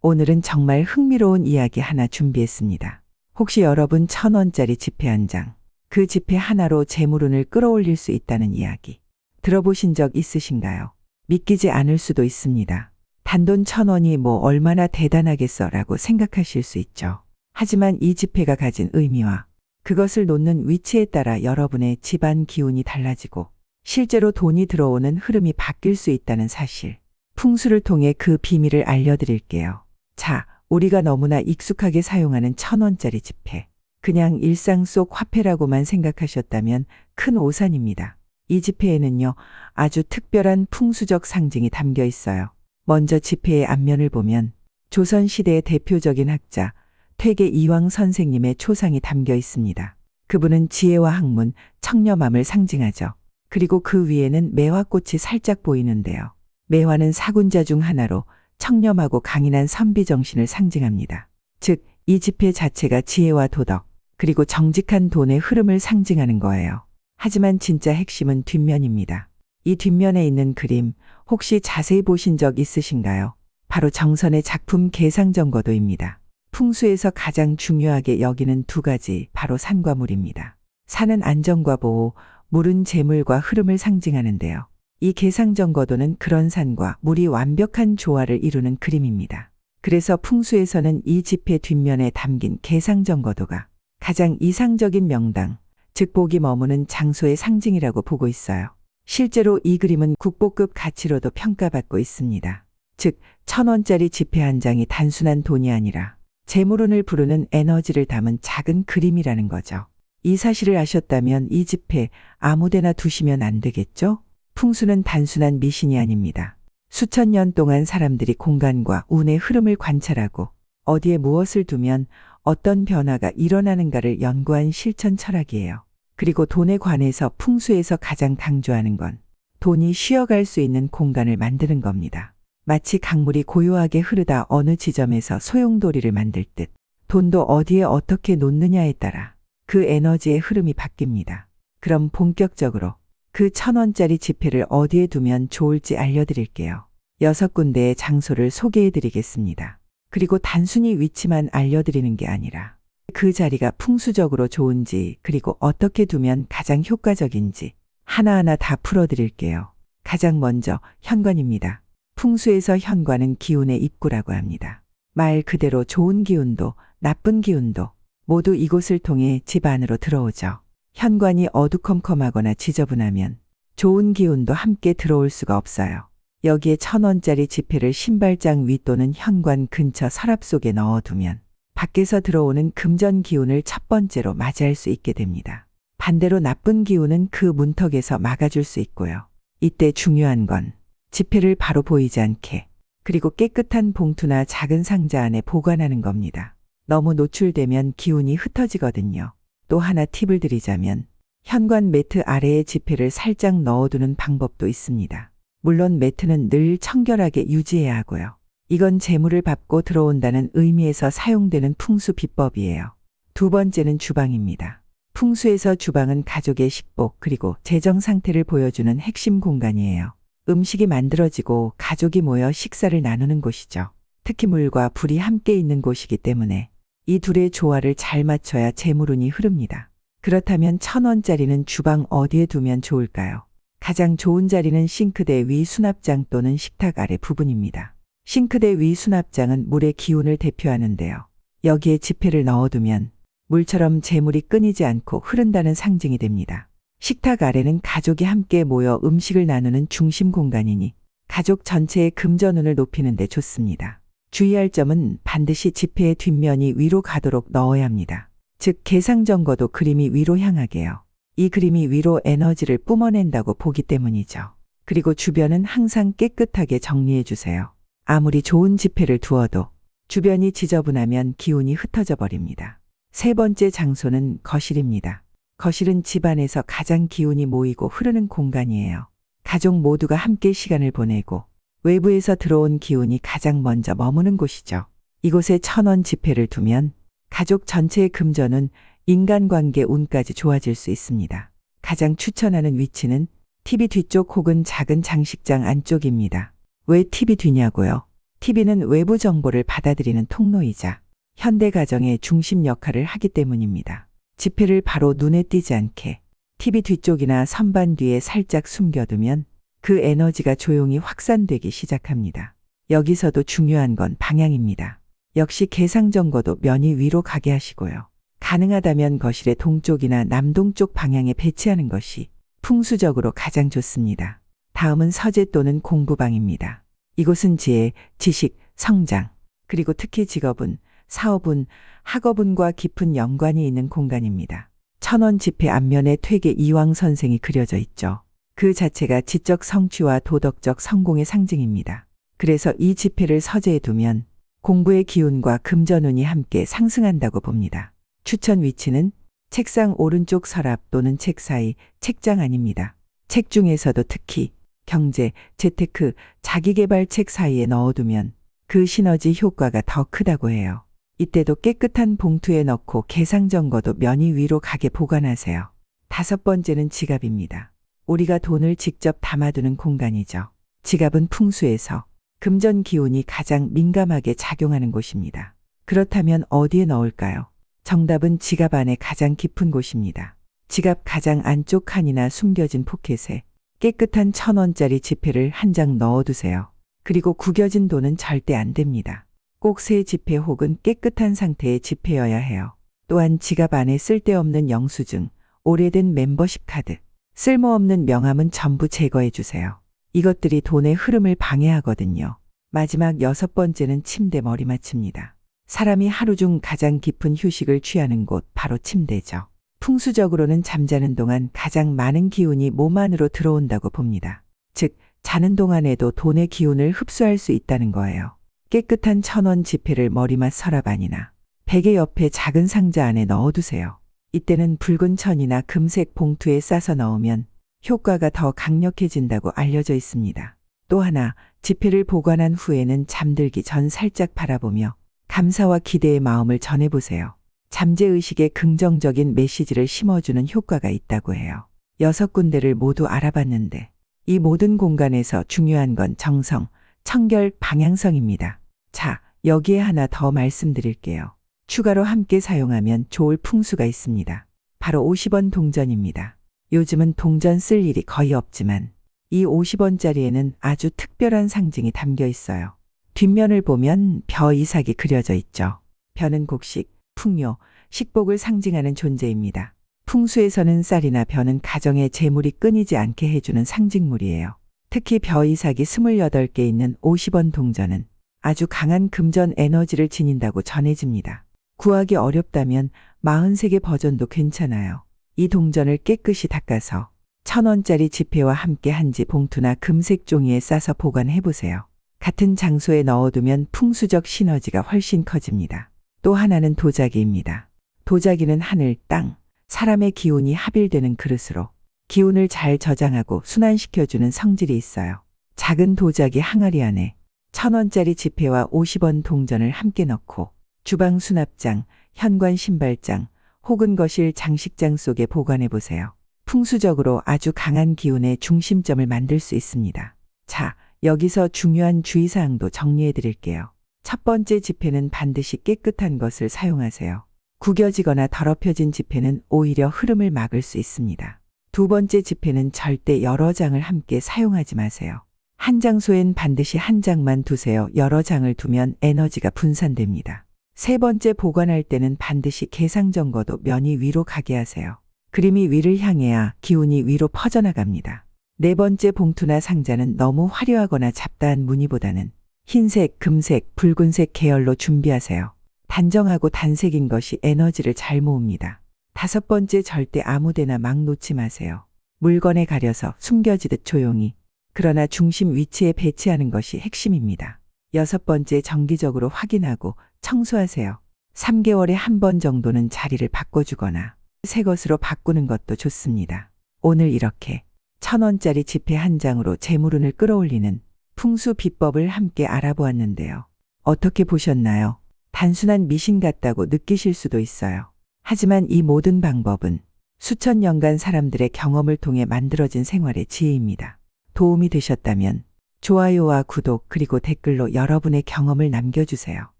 오늘은 정말 흥미로운 이야기 하나 준비했습니다. 혹시 여러분 1,000원짜리 지폐 한 장, 그 지폐 하나로 재물운을 끌어올릴 수 있다는 이야기 들어보신 적 있으신가요? 믿기지 않을 수도 있습니다. 단돈 1,000원이 뭐 얼마나 대단하겠어 라고 생각하실 수 있죠. 하지만 이 지폐가 가진 의미와 그것을 놓는 위치에 따라 여러분의 집안 기운이 달라지고 실제로 돈이 들어오는 흐름이 바뀔 수 있다는 사실. 풍수를 통해 그 비밀을 알려드릴게요. 자, 우리가 너무나 익숙하게 사용하는 1,000원짜리 지폐. 그냥 일상 속 화폐라고만 생각하셨다면 큰 오산입니다. 이 지폐에는요, 아주 특별한 풍수적 상징이 담겨 있어요. 먼저 지폐의 앞면을 보면 조선시대의 대표적인 학자 퇴계 이황 선생님의 초상이 담겨 있습니다. 그분은 지혜와 학문, 청렴함을 상징하죠. 그리고 그 위에는 매화꽃이 살짝 보이는데요. 매화는 사군자 중 하나로 청렴하고 강인한 선비 정신을 상징합니다. 즉, 이 지폐 자체가 지혜와 도덕, 그리고 정직한 돈의 흐름을 상징하는 거예요. 하지만 진짜 핵심은 뒷면입니다. 이 뒷면에 있는 그림, 혹시 자세히 보신 적 있으신가요? 바로 정선의 작품 계상정거도입니다. 풍수에서 가장 중요하게 여기는 두 가지, 바로 산과 물입니다. 산은 안정과 보호, 물은 재물과 흐름을 상징하는데요. 이 계상정거도는 그런 산과 물이 완벽한 조화를 이루는 그림입니다. 그래서 풍수에서는 이 지폐 뒷면에 담긴 계상정거도가 가장 이상적인 명당, 즉 복이 머무는 장소의 상징이라고 보고 있어요. 실제로 이 그림은 국보급 가치로도 평가받고 있습니다. 즉, 1,000원짜리 지폐 한 장이 단순한 돈이 아니라 재물운을 부르는 에너지를 담은 작은 그림이라는 거죠. 이 사실을 아셨다면 이 지폐 아무데나 두시면 안 되겠죠? 풍수는 단순한 미신이 아닙니다. 수천 년 동안 사람들이 공간과 운의 흐름을 관찰하고 어디에 무엇을 두면 어떤 변화가 일어나는가를 연구한 실천 철학이에요. 그리고 돈에 관해서 풍수에서 가장 강조하는 건 돈이 쉬어갈 수 있는 공간을 만드는 겁니다. 마치 강물이 고요하게 흐르다 어느 지점에서 소용돌이를 만들 듯 돈도 어디에 어떻게 놓느냐에 따라 그 에너지의 흐름이 바뀝니다. 그럼 본격적으로 그 1,000원짜리 지폐를 어디에 두면 좋을지 알려드릴게요. 6군데의 장소를 소개해드리겠습니다. 그리고 단순히 위치만 알려드리는 게 아니라 그 자리가 풍수적으로 좋은지 그리고 어떻게 두면 가장 효과적인지 하나하나 다 풀어드릴게요. 가장 먼저 현관입니다. 풍수에서 현관은 기운의 입구라고 합니다. 말 그대로 좋은 기운도 나쁜 기운도 모두 이곳을 통해 집 안으로 들어오죠. 현관이 어두컴컴하거나 지저분하면 좋은 기운도 함께 들어올 수가 없어요. 여기에 1,000원짜리 지폐를 신발장 위 또는 현관 근처 서랍 속에 넣어두면 밖에서 들어오는 금전 기운을 첫 번째로 맞이할 수 있게 됩니다. 반대로 나쁜 기운은 그 문턱에서 막아줄 수 있고요. 이때 중요한 건 지폐를 바로 보이지 않게 그리고 깨끗한 봉투나 작은 상자 안에 보관하는 겁니다. 너무 노출되면 기운이 흩어지거든요. 또 하나 팁을 드리자면 현관 매트 아래에 지폐를 살짝 넣어두는 방법도 있습니다. 물론 매트는 늘 청결하게 유지해야 하고요. 이건 재물을 밟고 들어온다는 의미에서 사용되는 풍수 비법이에요. 두 번째는 주방입니다. 풍수에서 주방은 가족의 식복 그리고 재정 상태를 보여주는 핵심 공간이에요. 음식이 만들어지고 가족이 모여 식사를 나누는 곳이죠. 특히 물과 불이 함께 있는 곳이기 때문에 이 둘의 조화를 잘 맞춰야 재물운이 흐릅니다. 그렇다면 1,000원짜리는 주방 어디에 두면 좋을까요? 가장 좋은 자리는 싱크대 위 수납장 또는 식탁 아래 부분입니다. 싱크대 위 수납장은 물의 기운을 대표하는데요. 여기에 지폐를 넣어두면 물처럼 재물이 끊이지 않고 흐른다는 상징이 됩니다. 식탁 아래는 가족이 함께 모여 음식을 나누는 중심 공간이니 가족 전체의 금전운을 높이는 데 좋습니다. 주의할 점은 반드시 지폐의 뒷면이 위로 가도록 넣어야 합니다. 즉 계상정거도 그림이 위로 향하게요. 이 그림이 위로 에너지를 뿜어낸다고 보기 때문이죠. 그리고 주변은 항상 깨끗하게 정리해 주세요. 아무리 좋은 지폐를 두어도 주변이 지저분하면 기운이 흩어져 버립니다. 세 번째 장소는 거실입니다. 거실은 집안에서 가장 기운이 모이고 흐르는 공간이에요. 가족 모두가 함께 시간을 보내고 외부에서 들어온 기운이 가장 먼저 머무는 곳이죠. 이곳에 1,000원 지폐를 두면 가족 전체의 금전운, 인간관계 운까지 좋아질 수 있습니다. 가장 추천하는 위치는 TV 뒤쪽 혹은 작은 장식장 안쪽입니다. 왜 TV 뒤냐고요? TV는 외부 정보를 받아들이는 통로이자 현대 가정의 중심 역할을 하기 때문입니다. 지폐를 바로 눈에 띄지 않게 TV 뒤쪽이나 선반 뒤에 살짝 숨겨두면 그 에너지가 조용히 확산되기 시작합니다. 여기서도 중요한 건 방향입니다. 역시 개상정거도 면이 위로 가게 하시고요. 가능하다면 거실의 동쪽이나 남동쪽 방향에 배치하는 것이 풍수적으로 가장 좋습니다. 다음은 서재 또는 공부방입니다. 이곳은 지혜, 지식, 성장, 그리고 특히 직업운, 사업운, 학업운과 깊은 연관이 있는 공간입니다. 1000원 지폐 앞면에 퇴계 이황 선생이 그려져 있죠. 그 자체가 지적 성취와 도덕적 성공의 상징입니다. 그래서 이 지폐를 서재에 두면 공부의 기운과 금전운이 함께 상승한다고 봅니다. 추천 위치는 책상 오른쪽 서랍 또는 책 사이, 책장 아닙니다. 책 중에서도 특히 경제, 재테크, 자기개발 책 사이에 넣어두면 그 시너지 효과가 더 크다고 해요. 이때도 깨끗한 봉투에 넣고 개상정거도 면이 위로 가게 보관하세요. 5번째는 지갑입니다. 우리가 돈을 직접 담아두는 공간이죠. 지갑은 풍수에서 금전 기운이 가장 민감하게 작용하는 곳입니다. 그렇다면 어디에 넣을까요? 정답은 지갑 안에 가장 깊은 곳입니다. 지갑 가장 안쪽 칸이나 숨겨진 포켓에 깨끗한 1000원짜리 지폐를 한 장 넣어두세요. 그리고 구겨진 돈은 절대 안 됩니다. 꼭 새 지폐 혹은 깨끗한 상태의 지폐여야 해요. 또한 지갑 안에 쓸데없는 영수증, 오래된 멤버십 카드, 쓸모없는 명함은 전부 제거해 주세요. 이것들이 돈의 흐름을 방해하거든요. 마지막 6번째는 침대 머리맡입니다. 사람이 하루 중 가장 깊은 휴식을 취하는 곳 바로 침대죠. 풍수적으로는 잠자는 동안 가장 많은 기운이 몸 안으로 들어온다고 봅니다. 즉, 자는 동안에도 돈의 기운을 흡수할 수 있다는 거예요. 깨끗한 1000원 지폐를 머리맡 서랍 안이나 베개 옆에 작은 상자 안에 넣어두세요. 이때는 붉은 천이나 금색 봉투에 싸서 넣으면 효과가 더 강력해진다고 알려져 있습니다. 또 하나, 지폐를 보관한 후에는 잠들기 전 살짝 바라보며 감사와 기대의 마음을 전해보세요. 잠재의식에 긍정적인 메시지를 심어주는 효과가 있다고 해요. 6군데를 모두 알아봤는데 이 모든 공간에서 중요한 건 정성, 청결, 방향성입니다. 자, 여기에 하나 더 말씀드릴게요. 추가로 함께 사용하면 좋을 풍수가 있습니다. 바로 50원 동전입니다. 요즘은 동전 쓸 일이 거의 없지만 이 50원짜리에는 아주 특별한 상징이 담겨 있어요. 뒷면을 보면 벼 이삭이 그려져 있죠. 벼는 곡식, 풍요, 식복을 상징하는 존재입니다. 풍수에서는 쌀이나 벼는 가정의 재물이 끊이지 않게 해주는 상징물이에요. 특히 벼 이삭이 28개 있는 50원 동전은 아주 강한 금전 에너지를 지닌다고 전해집니다. 구하기 어렵다면 43개 버전도 괜찮아요. 이 동전을 깨끗이 닦아서 1000원짜리 지폐와 함께 한지 봉투나 금색 종이에 싸서 보관해보세요. 같은 장소에 넣어두면 풍수적 시너지가 훨씬 커집니다. 또 하나는 도자기입니다. 도자기는 하늘, 땅, 사람의 기운이 합일되는 그릇으로 기운을 잘 저장하고 순환시켜주는 성질이 있어요. 작은 도자기 항아리 안에 1000원짜리 지폐와 50원 동전을 함께 넣고 주방 수납장, 현관 신발장 혹은 거실 장식장 속에 보관해보세요. 풍수적으로 아주 강한 기운의 중심점을 만들 수 있습니다. 자, 여기서 중요한 주의사항도 정리해드릴게요. 첫 번째 지폐는 반드시 깨끗한 것을 사용하세요. 구겨지거나 더럽혀진 지폐는 오히려 흐름을 막을 수 있습니다. 두 번째 지폐는 절대 여러 장을 함께 사용하지 마세요. 한 장소엔 반드시 한 장만 두세요. 여러 장을 두면 에너지가 분산됩니다. 세 번째, 보관할 때는 반드시 개상정거도 면이 위로 가게 하세요. 그림이 위를 향해야 기운이 위로 퍼져나갑니다. 네 번째, 봉투나 상자는 너무 화려하거나 잡다한 무늬보다는 흰색, 금색, 붉은색 계열로 준비하세요. 단정하고 단색인 것이 에너지를 잘 모읍니다. 다섯 번째, 절대 아무데나 막 놓지 마세요. 물건에 가려서 숨겨지듯 조용히, 그러나 중심 위치에 배치하는 것이 핵심입니다. 여섯 번째, 정기적으로 확인하고 청소하세요. 3개월에 한 번 정도는 자리를 바꿔주거나 새 것으로 바꾸는 것도 좋습니다. 오늘 이렇게 1000원짜리 지폐 한 장으로 재물운을 끌어올리는 풍수 비법을 함께 알아보았는데요. 어떻게 보셨나요? 단순한 미신 같다고 느끼실 수도 있어요. 하지만 이 모든 방법은 수천 년간 사람들의 경험을 통해 만들어진 생활의 지혜입니다. 도움이 되셨다면 좋아요와 구독 그리고 댓글로 여러분의 경험을 남겨주세요.